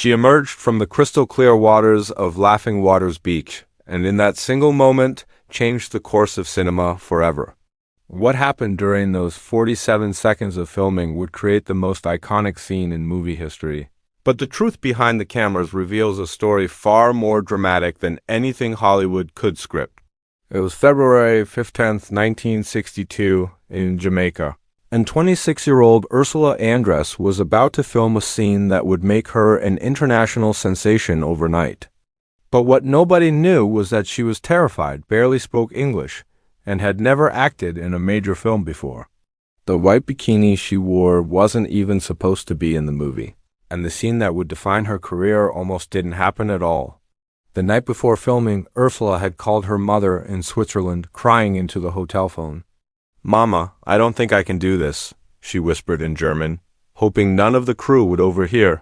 She emerged from the crystal-clear waters of Laughing Waters Beach, and in that single moment, changed the course of cinema forever. What happened during those 47 seconds of filming would create the most iconic scene in movie history. But the truth behind the cameras reveals a story far more dramatic than anything Hollywood could script. It was February 15th, 1962, in Jamaica, and 26-year-old Ursula Andress was about to film a scene that would make her an international sensation overnight. But what nobody knew was that she was terrified, barely spoke English, and had never acted in a major film before. The white bikini she wore wasn't even supposed to be in the movie, and the scene that would define her career almost didn't happen at all. The night before filming, Ursula had called her mother in Switzerland, crying into the hotel phone. "Mama, I don't think I can do this," she whispered in German, hoping none of the crew would overhear.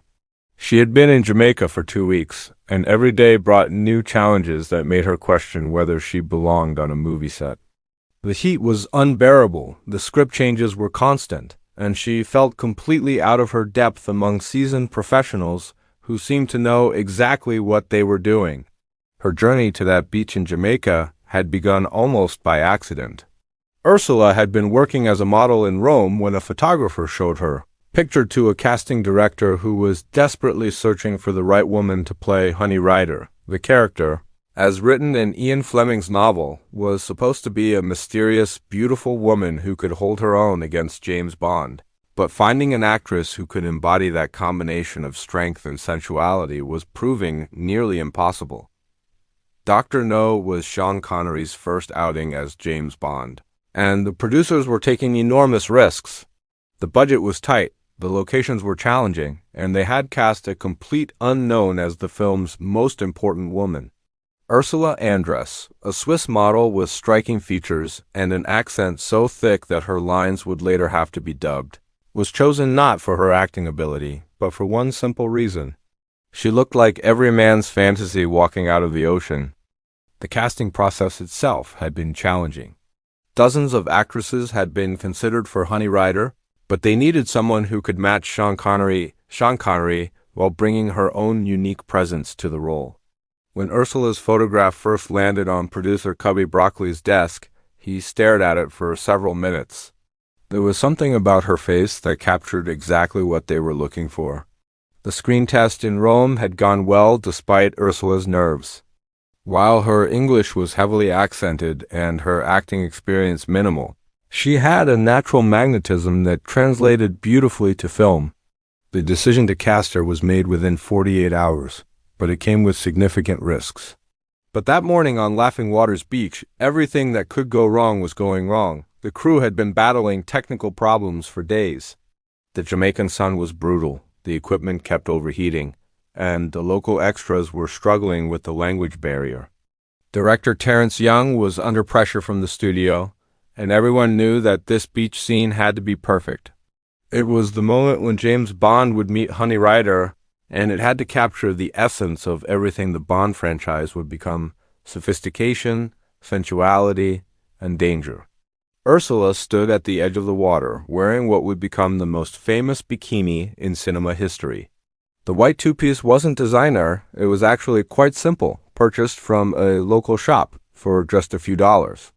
She had been in Jamaica for 2 weeks, and every day brought new challenges that made her question whether she belonged on a movie set. The heat was unbearable, the script changes were constant, and she felt completely out of her depth among seasoned professionals who seemed to know exactly what they were doing. Her journey to that beach in Jamaica had begun almost by accident. Ursula had been working as a model in Rome when a photographer showed her, pictured to a casting director who was desperately searching for the right woman to play Honey Rider. The character, as written in Ian Fleming's novel, was supposed to be a mysterious, beautiful woman who could hold her own against James Bond. But finding an actress who could embody that combination of strength and sensuality was proving nearly impossible. Dr. No was Sean Connery's first outing as James Bond, and the producers were taking enormous risks. The budget was tight, the locations were challenging, and they had cast a complete unknown as the film's most important woman. Ursula Andress, a Swiss model with striking features and an accent so thick that her lines would later have to be dubbed, was chosen not for her acting ability, but for one simple reason. She looked like every man's fantasy walking out of the ocean. The casting process itself had been challenging. Dozens of actresses had been considered for Honey Rider, but they needed someone who could match Sean Connery while bringing her own unique presence to the role. When Ursula's photograph first landed on producer Cubby Broccoli's desk, he stared at it for several minutes. There was something about her face that captured exactly what they were looking for. The screen test in Rome had gone well despite Ursula's nerves. While her English was heavily accented and her acting experience minimal, she had a natural magnetism that translated beautifully to film. The decision to cast her was made within 48 hours, but it came with significant risks. But that morning on Laughing Waters Beach, everything that could go wrong was going wrong. The crew had been battling technical problems for days. The Jamaican sun was brutal, the equipment kept overheating, and the local extras were struggling with the language barrier. Director Terrence Young was under pressure from the studio, and everyone knew that this beach scene had to be perfect. It was the moment when James Bond would meet Honey Rider, and it had to capture the essence of everything the Bond franchise would become: sophistication, sensuality, and danger. Ursula stood at the edge of the water, wearing what would become the most famous bikini in cinema history. The white two-piece wasn't designer, it was actually quite simple, purchased from a local shop for just a few dollars.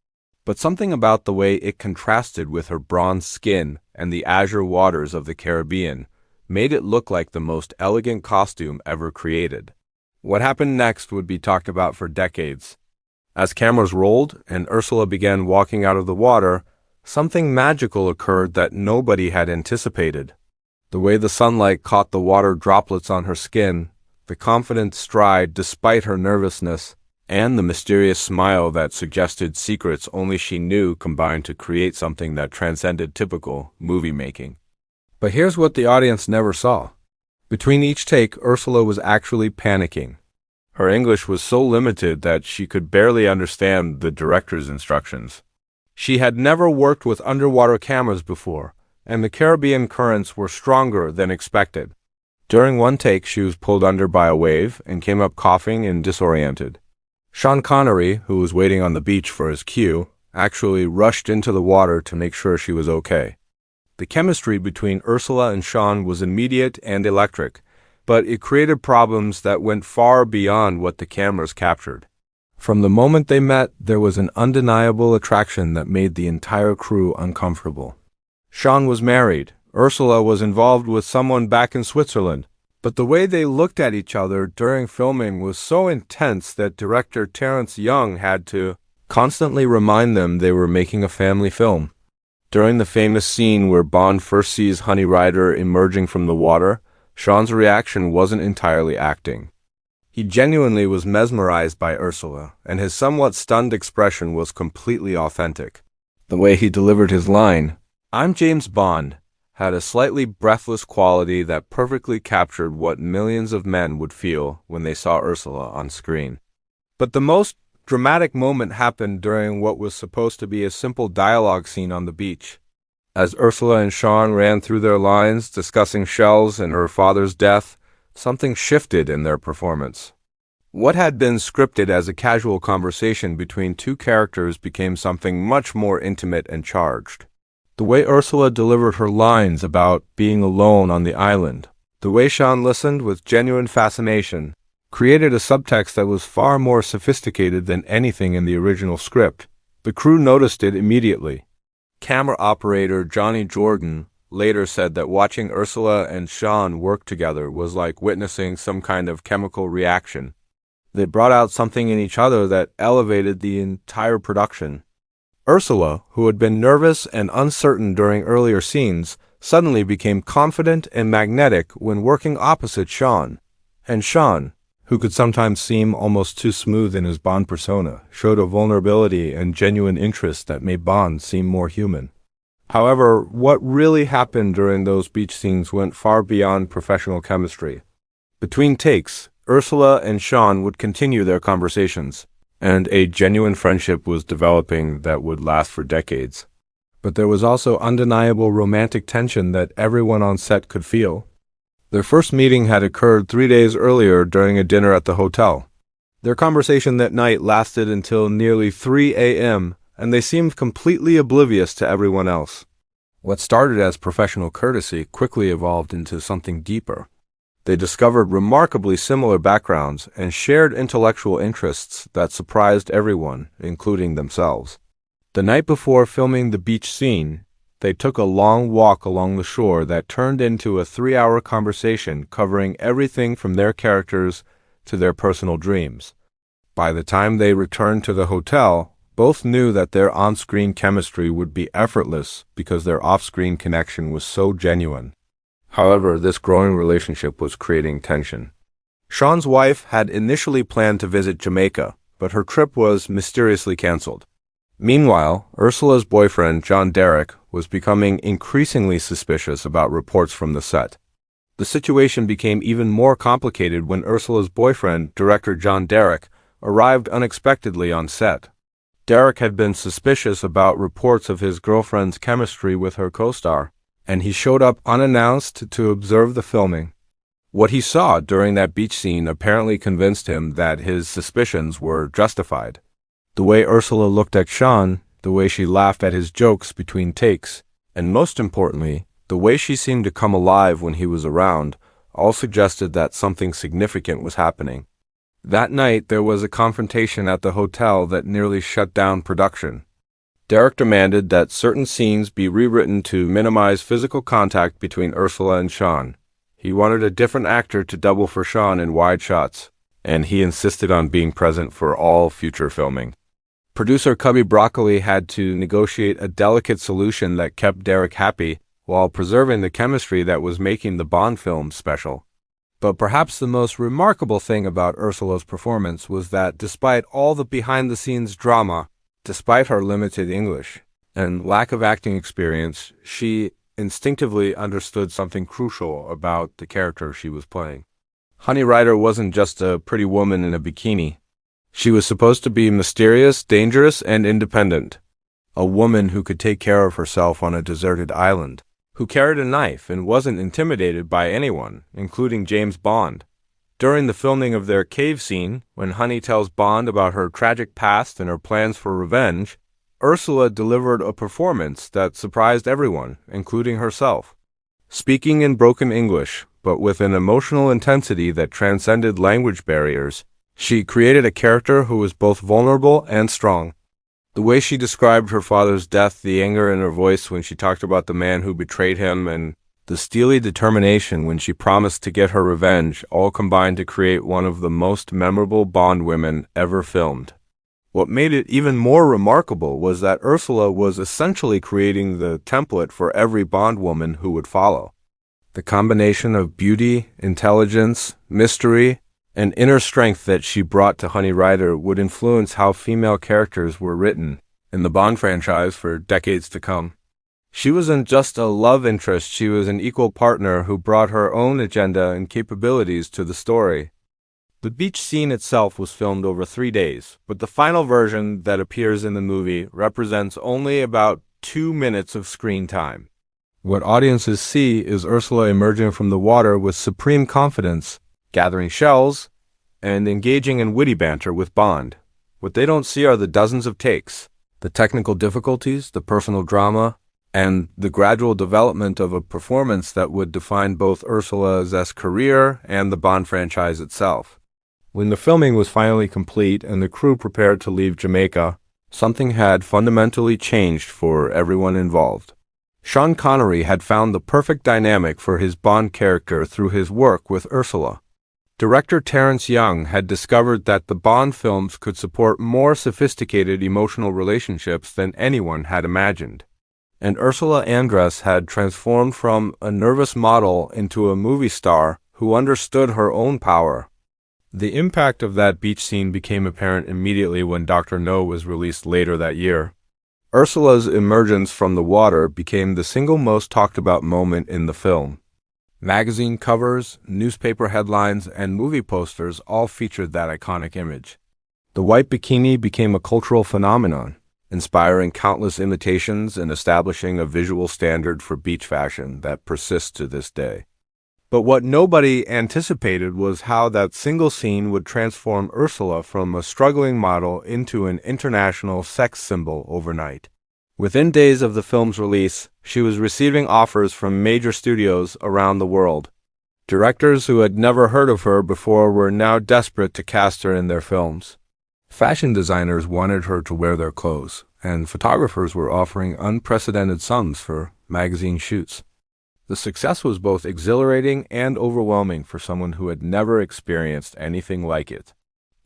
But something about the way it contrasted with her bronze skin and the azure waters of the Caribbean made it look like the most elegant costume ever created. What happened next would be talked about for decades. As cameras rolled and Ursula began walking out of the water, something magical occurred that nobody had anticipated. The way the sunlight caught the water droplets on her skin, the confident stride despite her nervousness, and the mysterious smile that suggested secrets only she knew combined to create something that transcended typical movie making. But here's what the audience never saw. Between each take, Ursula was actually panicking. Her English was so limited that she could barely understand the director's instructions. She had never worked with underwater cameras before, and the Caribbean currents were stronger than expected. During one take, she was pulled under by a wave and came up coughing and disoriented. Sean Connery, who was waiting on the beach for his cue, actually rushed into the water to make sure she was okay. The chemistry between Ursula and Sean was immediate and electric, but it created problems that went far beyond what the cameras captured. From the moment they met, there was an undeniable attraction that made the entire crew uncomfortable. Sean was married. Ursula was involved with someone back in Switzerland. But the way they looked at each other during filming was so intense that director Terrence Young had to constantly remind them they were making a family film. During the famous scene where Bond first sees Honey Rider emerging from the water, Sean's reaction wasn't entirely acting. He genuinely was mesmerized by Ursula, and his somewhat stunned expression was completely authentic. The way he delivered his line, "I'm James Bond," had a slightly breathless quality that perfectly captured what millions of men would feel when they saw Ursula on screen. But the most dramatic moment happened during what was supposed to be a simple dialogue scene on the beach. As Ursula and Sean ran through their lines discussing shells and her father's death, something shifted in their performance. What had been scripted as a casual conversation between two characters became something much more intimate and charged. The way Ursula delivered her lines about being alone on the island, the way Sean listened with genuine fascination, created a subtext that was far more sophisticated than anything in the original script. The crew noticed it immediately. Camera operator Johnny Jordan later said that watching Ursula and Sean work together was like witnessing some kind of chemical reaction. They brought out something in each other that elevated the entire production. Ursula, who had been nervous and uncertain during earlier scenes, suddenly became confident and magnetic when working opposite Sean. And Sean, who could sometimes seem almost too smooth in his Bond persona, showed a vulnerability and genuine interest that made Bond seem more human. However, what really happened during those beach scenes went far beyond professional chemistry. Between takes, Ursula and Sean would continue their conversations, and a genuine friendship was developing that would last for decades. But there was also undeniable romantic tension that everyone on set could feel. Their first meeting had occurred 3 days earlier during a dinner at the hotel. Their conversation that night lasted until nearly 3 a.m., and they seemed completely oblivious to everyone else. What started as professional courtesy quickly evolved into something deeper. They discovered remarkably similar backgrounds and shared intellectual interests that surprised everyone, including themselves. The night before filming the beach scene, they took a long walk along the shore that turned into a 3-hour conversation covering everything from their characters to their personal dreams. By the time they returned to the hotel, both knew that their on-screen chemistry would be effortless because their off-screen connection was so genuine. However, this growing relationship was creating tension. Sean's wife had initially planned to visit Jamaica, but her trip was mysteriously canceled. Meanwhile, Ursula's boyfriend, John Derek, was becoming increasingly suspicious about reports from the set. The situation became even more complicated when Ursula's boyfriend, director John Derek, arrived unexpectedly on set. Derek had been suspicious about reports of his girlfriend's chemistry with her co-star, and he showed up unannounced to observe the filming. What he saw during that beach scene apparently convinced him that his suspicions were justified. The way Ursula looked at Sean, the way she laughed at his jokes between takes, and most importantly, the way she seemed to come alive when he was around, all suggested that something significant was happening. That night, there was a confrontation at the hotel that nearly shut down production. Derek demanded that certain scenes be rewritten to minimize physical contact between Ursula and Sean. He wanted a different actor to double for Sean in wide shots, and he insisted on being present for all future filming. Producer Cubby Broccoli had to negotiate a delicate solution that kept Derek happy while preserving the chemistry that was making the Bond film special. But perhaps the most remarkable thing about Ursula's performance was that despite all the behind-the-scenes drama, despite her limited English and lack of acting experience, she instinctively understood something crucial about the character she was playing. Honey Rider wasn't just a pretty woman in a bikini. She was supposed to be mysterious, dangerous, and independent. A woman who could take care of herself on a deserted island, who carried a knife and wasn't intimidated by anyone, including James Bond. During the filming of their cave scene, when Honey tells Bond about her tragic past and her plans for revenge, Ursula delivered a performance that surprised everyone, including herself. Speaking in broken English, but with an emotional intensity that transcended language barriers. She created a character who was both vulnerable and strong. The way she described her father's death, the anger in her voice when she talked about the man who betrayed him, and the steely determination when she promised to get her revenge, all combined to create one of the most memorable Bond women ever filmed. What made it even more remarkable was that Ursula was essentially creating the template for every Bond woman who would follow. The combination of beauty, intelligence, mystery, and inner strength that she brought to Honey Rider would influence how female characters were written in the Bond franchise for decades to come. She wasn't just a love interest, she was an equal partner who brought her own agenda and capabilities to the story. The beach scene itself was filmed over 3 days, but the final version that appears in the movie represents only about 2 minutes of screen time. What audiences see is Ursula emerging from the water with supreme confidence, gathering shells, and engaging in witty banter with Bond. What they don't see are the dozens of takes, the technical difficulties, the personal drama, and the gradual development of a performance that would define both Ursula's career and the Bond franchise itself. When the filming was finally complete and the crew prepared to leave Jamaica, something had fundamentally changed for everyone involved. Sean Connery had found the perfect dynamic for his Bond character through his work with Ursula. Director Terence Young had discovered that the Bond films could support more sophisticated emotional relationships than anyone had imagined. And Ursula Andress had transformed from a nervous model into a movie star who understood her own power. The impact of that beach scene became apparent immediately when Dr. No was released later that year. Ursula's emergence from the water became the single most talked about moment in the film. Magazine covers, newspaper headlines, and movie posters all featured that iconic image. The white bikini became a cultural phenomenon, inspiring countless imitations and establishing a visual standard for beach fashion that persists to this day. But what nobody anticipated was how that single scene would transform Ursula from a struggling model into an international sex symbol overnight. Within days of the film's release, she was receiving offers from major studios around the world. Directors who had never heard of her before were now desperate to cast her in their films. Fashion designers wanted her to wear their clothes, and photographers were offering unprecedented sums for magazine shoots. The success was both exhilarating and overwhelming for someone who had never experienced anything like it.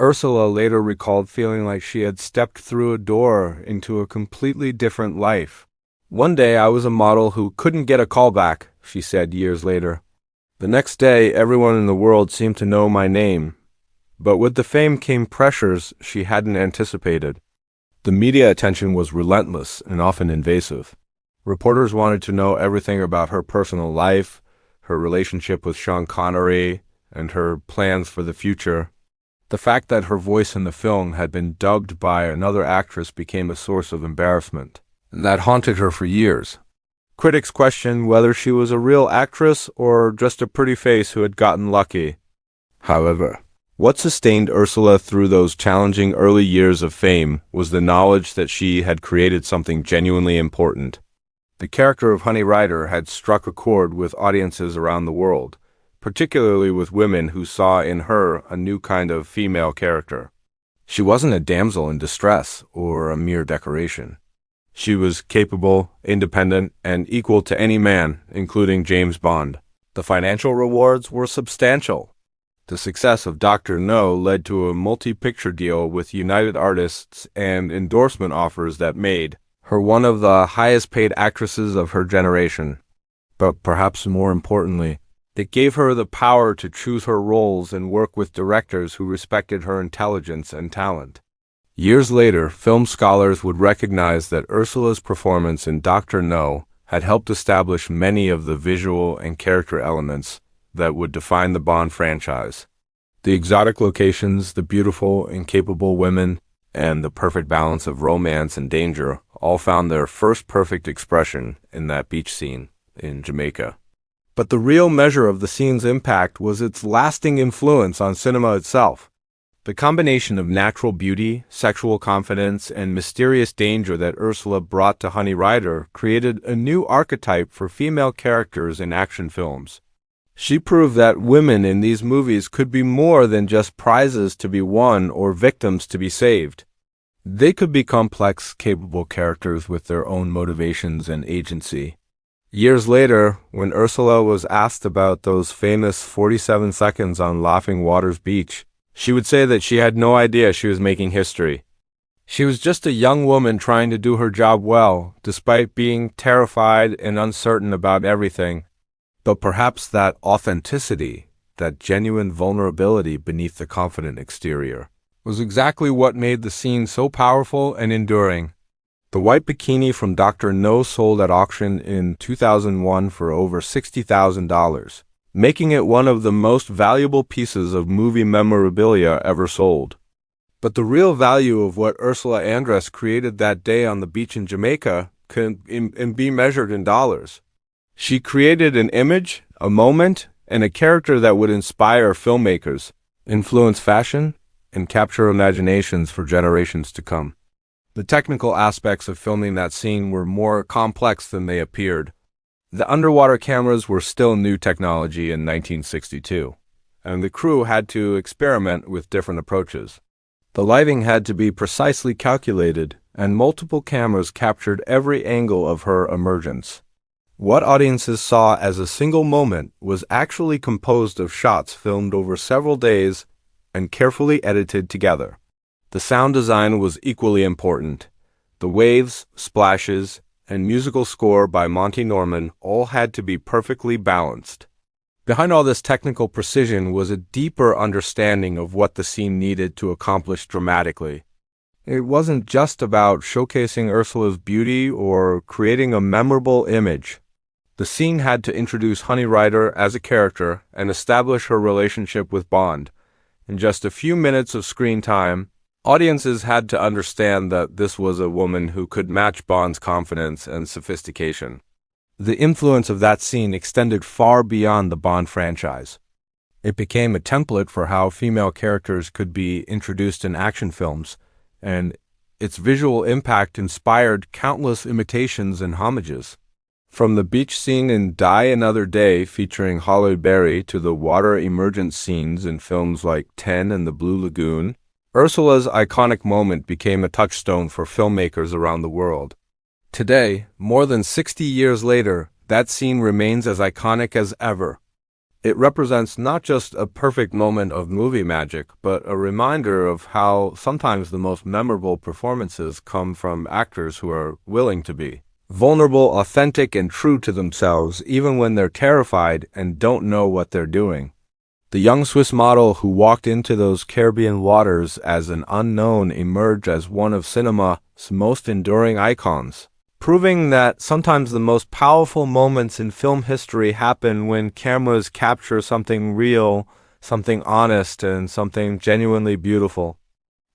Ursula later recalled feeling like she had stepped through a door into a completely different life. "One day I was a model who couldn't get a call back," she said years later. "The next day everyone in the world seemed to know my name." But with the fame came pressures she hadn't anticipated. The media attention was relentless and often invasive. Reporters wanted to know everything about her personal life, her relationship with Sean Connery, and her plans for the future. The fact that her voice in the film had been dubbed by another actress became a source of embarrassment, and that haunted her for years. Critics questioned whether she was a real actress or just a pretty face who had gotten lucky. However, what sustained Ursula through those challenging early years of fame was the knowledge that she had created something genuinely important. The character of Honey Rider had struck a chord with audiences around the world, particularly with women who saw in her a new kind of female character. She wasn't a damsel in distress or a mere decoration. She was capable, independent, and equal to any man, including James Bond. The financial rewards were substantial. The success of Dr. No led to a multi-picture deal with United Artists and endorsement offers that made her one of the highest-paid actresses of her generation. But perhaps more importantly, it gave her the power to choose her roles and work with directors who respected her intelligence and talent. Years later, film scholars would recognize that Ursula's performance in Dr. No had helped establish many of the visual and character elements that would define the Bond franchise. The exotic locations, the beautiful and capable women, and the perfect balance of romance and danger all found their first perfect expression in that beach scene in Jamaica. But the real measure of the scene's impact was its lasting influence on cinema itself. The combination of natural beauty, sexual confidence, and mysterious danger that Ursula brought to Honey Rider created a new archetype for female characters in action films. She proved that women in these movies could be more than just prizes to be won or victims to be saved. They could be complex, capable characters with their own motivations and agency. Years later, when Ursula was asked about those famous 47 seconds on Laughing Waters Beach, she would say that she had no idea she was making history. She was just a young woman trying to do her job well, despite being terrified and uncertain about everything. But perhaps that authenticity, that genuine vulnerability beneath the confident exterior, was exactly what made the scene so powerful and enduring. The white bikini from Dr. No sold at auction in 2001 for over $60,000, making it one of the most valuable pieces of movie memorabilia ever sold. But the real value of what Ursula Andress created that day on the beach in Jamaica can be measured in dollars. She created an image, a moment, and a character that would inspire filmmakers, influence fashion, and capture imaginations for generations to come. The technical aspects of filming that scene were more complex than they appeared. The underwater cameras were still new technology in 1962, and the crew had to experiment with different approaches. The lighting had to be precisely calculated, and multiple cameras captured every angle of her emergence. What audiences saw as a single moment was actually composed of shots filmed over several days and carefully edited together. The sound design was equally important. The waves, splashes, and musical score by Monty Norman all had to be perfectly balanced. Behind all this technical precision was a deeper understanding of what the scene needed to accomplish dramatically. It wasn't just about showcasing Ursula's beauty or creating a memorable image. The scene had to introduce Honey Rider as a character and establish her relationship with Bond. In just a few minutes of screen time, audiences had to understand that this was a woman who could match Bond's confidence and sophistication. The influence of that scene extended far beyond the Bond franchise. It became a template for how female characters could be introduced in action films, and its visual impact inspired countless imitations and homages. From the beach scene in Die Another Day featuring Halle Berry to the water emergence scenes in films like 10 and The Blue Lagoon, Ursula's iconic moment became a touchstone for filmmakers around the world. Today, more than 60 years later, that scene remains as iconic as ever. It represents not just a perfect moment of movie magic, but a reminder of how sometimes the most memorable performances come from actors who are willing to be vulnerable, authentic, and true to themselves, even when they're terrified and don't know what they're doing. The young Swiss model who walked into those Caribbean waters as an unknown emerged as one of cinema's most enduring icons, proving that sometimes the most powerful moments in film history happen when cameras capture something real, something honest, and something genuinely beautiful.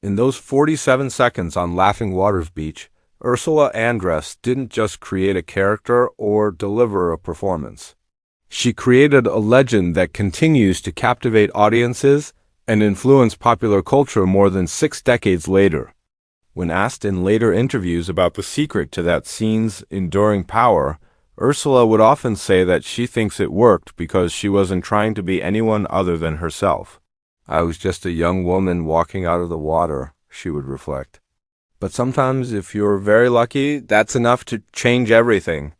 In those 47 seconds on Laughing Waters Beach, Ursula Andress didn't just create a character or deliver a performance. She created a legend that continues to captivate audiences and influence popular culture more than 6 decades later. When asked in later interviews about the secret to that scene's enduring power, Ursula would often say that she thinks it worked because she wasn't trying to be anyone other than herself. "I was just a young woman walking out of the water," she would reflect. But sometimes, if you're very lucky, that's enough to change everything.